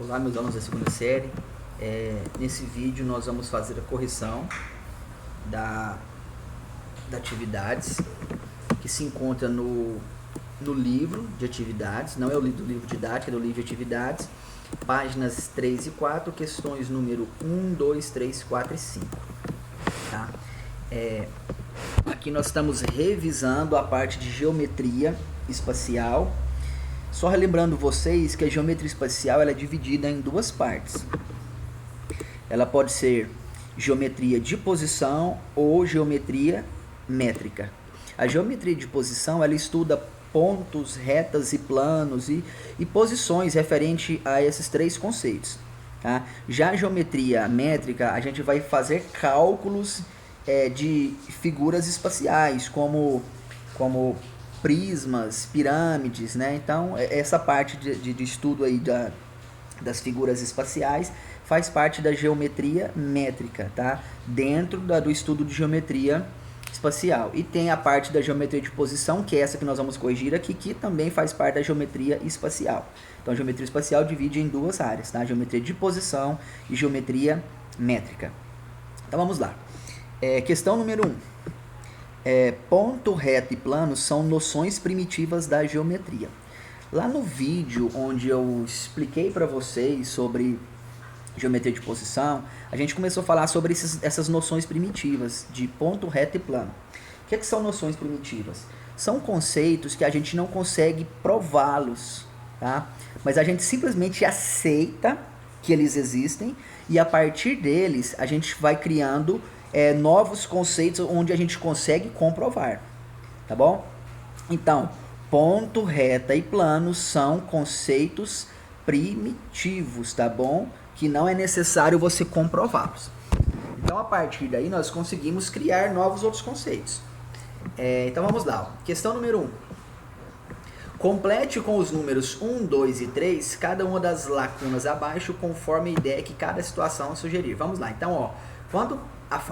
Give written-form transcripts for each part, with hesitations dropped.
Olá, meus alunos da segunda série. Nesse vídeo nós vamos fazer a correção da atividades que se encontra no livro de atividades, não é o livro didático, é do livro de atividades, páginas 3 e 4, questões número 1, 2, 3, 4 e 5. Tá? Aqui nós estamos revisando a parte de geometria espacial. Só relembrando vocês que a geometria espacial ela é dividida em duas partes. Ela pode ser geometria de posição ou geometria métrica. A geometria de posição ela estuda pontos, retas e planos e posições referente a esses três conceitos. Tá? Já a geometria métrica, a gente vai fazer cálculos de figuras espaciais, como prismas, pirâmides, né? Então, essa parte de estudo aí das figuras espaciais faz parte da geometria métrica, tá? Dentro do estudo de geometria espacial. E tem a parte da geometria de posição, que é essa que nós vamos corrigir aqui, que também faz parte da geometria espacial. Então, a geometria espacial divide em duas áreas, tá? Geometria de posição e geometria métrica. Então, vamos lá. Questão número 1. Ponto, reta e plano são noções primitivas da geometria. Lá no vídeo onde eu expliquei para vocês sobre geometria de posição, a gente começou a falar sobre essas noções primitivas de ponto, reta e plano. O que são noções primitivas? São conceitos que a gente não consegue prová-los, tá? Mas a gente simplesmente aceita que eles existem e a partir deles a gente vai criando novos conceitos onde a gente consegue comprovar, tá bom? Então, ponto, reta e plano são conceitos primitivos, tá bom? Que não é necessário você comprová-los. Então, a partir daí, nós conseguimos criar novos outros conceitos. Então, vamos lá. Ó. Questão número 1. Complete com os números 1, 2 e 3 cada uma das lacunas abaixo conforme a ideia que cada situação sugerir. Vamos lá. Então, ó,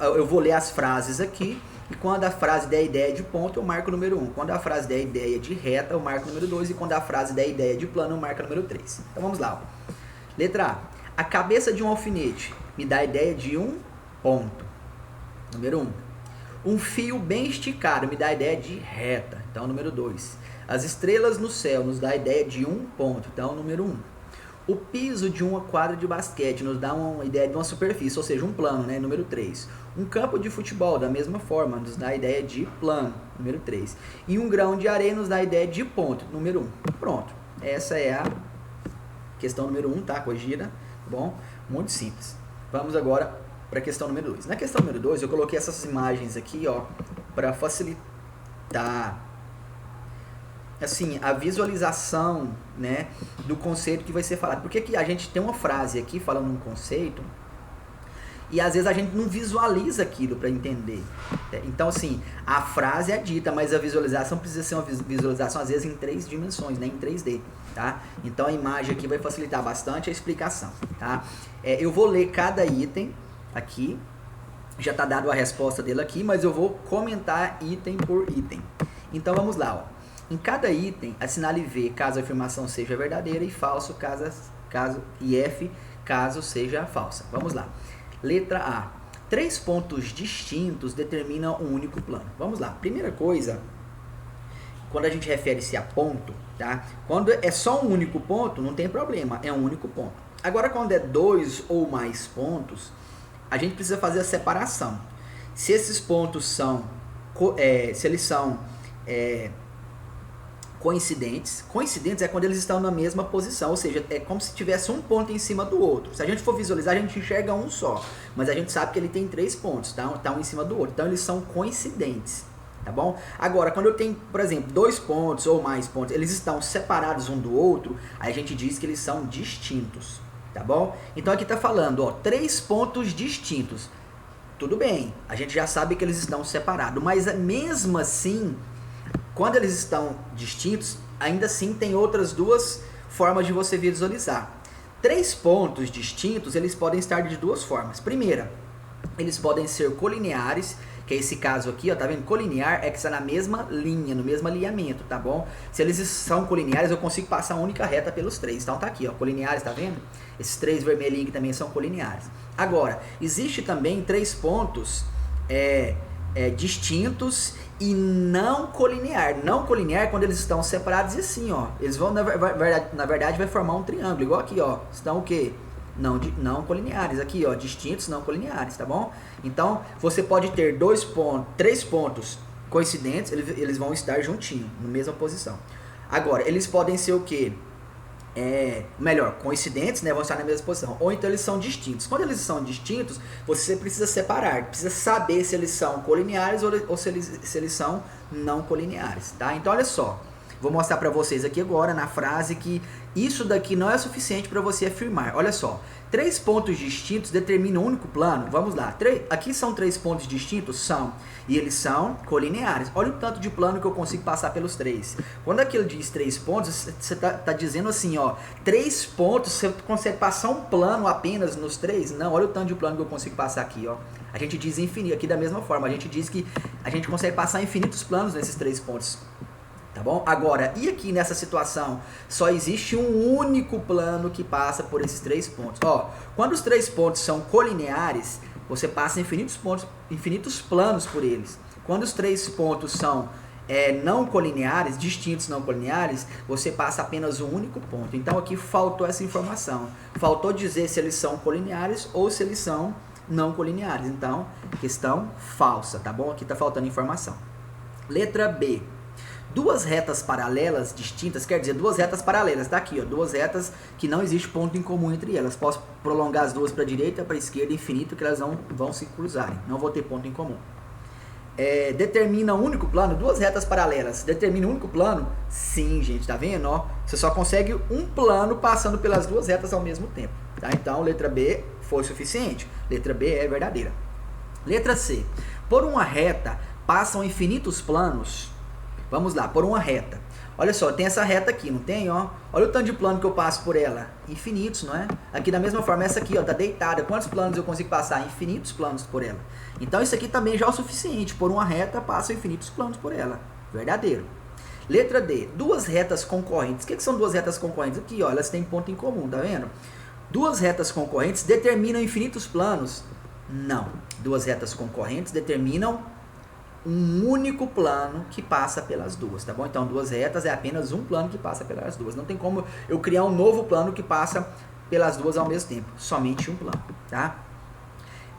eu vou ler as frases aqui, e quando a frase der a ideia de ponto, eu marco o número 1. Quando a frase der a ideia de reta, eu marco o número 2. E quando a frase der a ideia de plano, eu marco o número 3. Então vamos lá. Ó. Letra A. A cabeça de um alfinete me dá a ideia de um ponto. Número 1. Um fio bem esticado me dá a ideia de reta. Então, número 2. As estrelas no céu nos dá a ideia de um ponto. Então, número 1. O piso de uma quadra de basquete nos dá uma ideia de uma superfície, ou seja, um plano, né? Número 3. Um campo de futebol, da mesma forma, nos dá a ideia de plano, número 3. E um grão de areia nos dá a ideia de ponto, número 1. Pronto. Essa é a questão número 1, tá? Corrigida. Tá bom? Muito simples. Vamos agora para a questão número 2. Na questão número 2, eu coloquei essas imagens aqui, ó, para facilitar assim, a visualização, né, do conceito que vai ser falado. Porque aqui a gente tem uma frase aqui falando um conceito e às vezes a gente não visualiza aquilo para entender. Então, assim, a frase é dita, mas a visualização precisa ser uma visualização às vezes em 3 dimensões, né, em 3D, tá? Então a imagem aqui vai facilitar bastante a explicação, tá? Eu vou ler cada item aqui, já está dado a resposta dele aqui, mas eu vou comentar item por item. Então vamos lá, ó. Em cada item, assinale V caso a afirmação seja verdadeira e falso e F caso seja falsa. Vamos lá. Letra A. 3 pontos distintos determinam um único plano. Vamos lá. Primeira coisa, quando a gente refere-se a ponto, tá? Quando é só um único ponto, não tem problema, é um único ponto. Agora, quando é 2 ou mais pontos, a gente precisa fazer a separação. Se esses pontos são, se eles são coincidentes é quando eles estão na mesma posição, ou seja, é como se tivesse um ponto em cima do outro. Se a gente for visualizar, a gente enxerga um só, mas a gente sabe que ele tem 3 pontos, tá? Um em cima do outro, então eles são coincidentes, tá bom? Agora, quando eu tenho, por exemplo, 2 pontos ou mais pontos, eles estão separados um do outro, aí a gente diz que eles são distintos, tá bom? Então aqui tá falando, ó, 3 pontos distintos. Tudo bem, a gente já sabe que eles estão separados, mas mesmo assim, quando eles estão distintos, ainda assim tem outras duas formas de você visualizar. 3 pontos distintos, eles podem estar de duas formas. Primeira, eles podem ser colineares, que é esse caso aqui, ó, tá vendo? Colinear é que está na mesma linha, no mesmo alinhamento, tá bom? Se eles são colineares, eu consigo passar uma única reta pelos três. Então tá aqui, ó, colineares, tá vendo? Esses três vermelhinhos que também são colineares. Agora, existe também três pontos distintos e não colinear. Não colinear é quando eles estão separados e assim, ó. Eles vão, na verdade, vai formar um triângulo, igual aqui, ó. Estão o quê? Não colineares, aqui ó, distintos não colineares, tá bom? Então, você pode ter três pontos coincidentes, eles vão estar juntinho, na mesma posição. Agora, eles podem ser o quê? Coincidentes, né, vão estar na mesma posição, ou então eles são distintos. Quando eles são distintos, você precisa separar, precisa saber se eles são colineares ou se eles são não colineares, tá? Então, olha só. Vou mostrar para vocês aqui agora na frase que isso daqui não é suficiente para você afirmar. Olha só, três pontos distintos determinam um único plano. Vamos lá, aqui são três pontos distintos? São. E eles são colineares. Olha o tanto de plano que eu consigo passar pelos três. Quando aqui ele diz três pontos, você tá dizendo assim, ó, três pontos, você consegue passar um plano apenas nos três? Não, olha o tanto de plano que eu consigo passar aqui, ó. A gente diz infinito, aqui da mesma forma, a gente diz que a gente consegue passar infinitos planos nesses três pontos. Tá bom? Agora, e aqui nessa situação, só existe um único plano que passa por esses três pontos. Ó, quando os três pontos são colineares, você passa infinitos planos por eles. Quando os três pontos são não colineares, distintos não colineares, você passa apenas um único ponto. Então aqui faltou essa informação. Faltou dizer se eles são colineares ou se eles são não colineares. Então, questão falsa, tá bom? Aqui tá faltando informação. Letra B. Duas retas paralelas distintas, quer dizer, duas retas paralelas, tá aqui, ó, duas retas que não existe ponto em comum entre elas. Posso prolongar as duas para a direita, para a esquerda, infinito, que elas não vão se cruzarem, não vou ter ponto em comum. Determina um único plano, duas retas paralelas, determina um único plano? Sim, gente, tá vendo? Ó, você só consegue um plano passando pelas duas retas ao mesmo tempo, tá? Então, letra B foi suficiente, letra B é verdadeira. Letra C, por uma reta passam infinitos planos. Vamos lá, por uma reta. Olha só, tem essa reta aqui, não tem, ó? Olha o tanto de plano que eu passo por ela. Infinitos, não é? Aqui da mesma forma, essa aqui, ó, tá deitada. Quantos planos eu consigo passar? Infinitos planos por ela. Então isso aqui também já é o suficiente. Por uma reta, passam infinitos planos por ela. Verdadeiro. Letra D. Duas retas concorrentes. O que são duas retas concorrentes? Aqui, ó, elas têm ponto em comum, tá vendo? Duas retas concorrentes determinam infinitos planos? Não. Duas retas concorrentes determinam um único plano que passa pelas duas, tá bom? Então, duas retas é apenas um plano que passa pelas duas. Não tem como eu criar um novo plano que passa pelas duas ao mesmo tempo. Somente um plano, tá?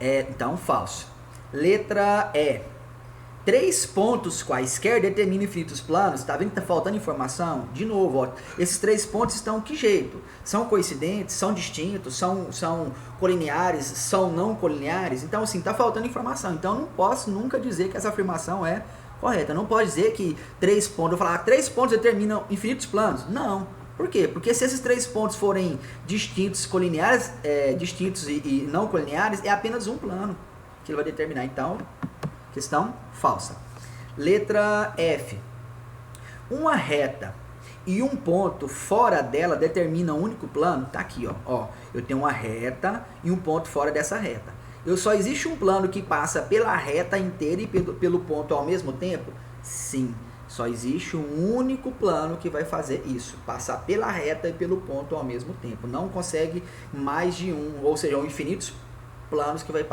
Então, falso. Letra E. Três pontos quaisquer determinam infinitos planos. Tá vendo que tá faltando informação? De novo, ó, esses três pontos estão que jeito? São coincidentes? São distintos? São colineares? São não colineares? Então, assim, tá faltando informação. Então, eu não posso nunca dizer que essa afirmação é correta. Não pode dizer que três pontos... Eu falar, três pontos determinam infinitos planos. Não. Por quê? Porque se esses três pontos forem distintos, colineares, distintos e não colineares, é apenas um plano que ele vai determinar. Então... questão falsa. Letra F. Uma reta e um ponto fora dela determina um único plano. Tá aqui, ó. Eu tenho uma reta e um ponto fora dessa reta. Só existe um plano que passa pela reta inteira e pelo ponto ao mesmo tempo? Sim. Só existe um único plano que vai fazer isso. Passar pela reta e pelo ponto ao mesmo tempo. Não consegue mais de um, ou seja, infinitos planos que vai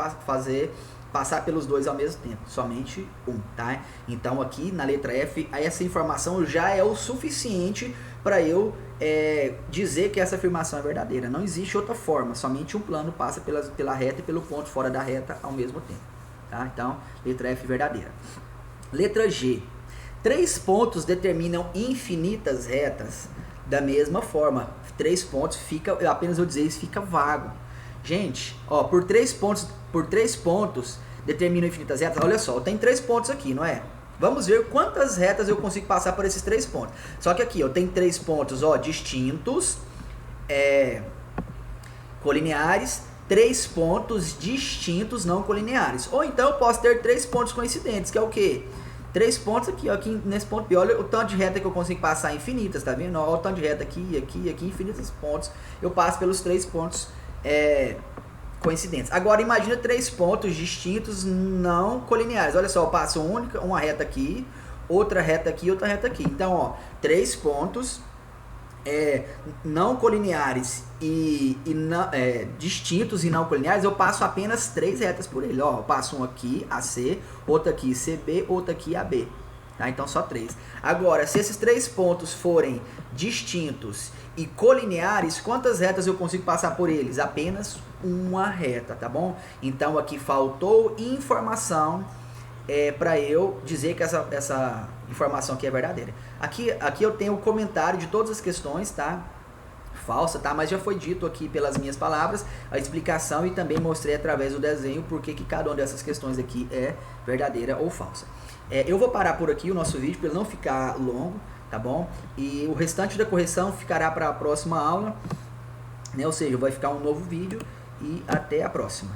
passar pelos dois ao mesmo tempo, somente um, tá? Então aqui na letra F, essa informação já é o suficiente para eu dizer que essa afirmação é verdadeira. Não existe outra forma, somente um plano passa pela reta e pelo ponto fora da reta ao mesmo tempo, tá? Então, letra F verdadeira. Letra G. Três pontos determinam infinitas retas da mesma forma. Três pontos apenas eu dizer isso fica vago. Gente, ó, por três pontos determinam infinitas retas. Olha só, tem três pontos aqui, não é? Vamos ver quantas retas eu consigo passar por esses três pontos. Só que aqui, ó, tem três pontos, ó, distintos, colineares, três pontos distintos, não colineares. Ou então eu posso ter três pontos coincidentes, que é o quê? Três pontos aqui, ó, aqui nesse ponto B. Olha o tanto de reta que eu consigo passar, infinitas, tá vendo? Olha o tanto de reta aqui, infinitos pontos. Eu passo pelos três pontos coincidentes. Agora imagina 3 pontos distintos não colineares. Olha só, eu passo uma reta aqui, outra reta aqui, outra reta aqui. Então, ó, 3 pontos não colineares distintos e não colineares, eu passo apenas 3 retas por ele. Ó, eu passo um aqui, AC, outra aqui, CB, outra aqui, AB. Tá? Então, só 3. Agora, se esses 3 pontos forem distintos e colineares, quantas retas eu consigo passar por eles? Apenas uma reta, tá bom? Então, aqui faltou informação para eu dizer que essa informação aqui é verdadeira. Aqui eu tenho o comentário de todas as questões, tá? Falsa, tá? Mas já foi dito aqui pelas minhas palavras a explicação e também mostrei através do desenho porque que cada uma dessas questões aqui é verdadeira ou falsa. Eu vou parar por aqui o nosso vídeo para ele não ficar longo, tá bom? E o restante da correção ficará para a próxima aula, né? Ou seja, vai ficar um novo vídeo e até a próxima.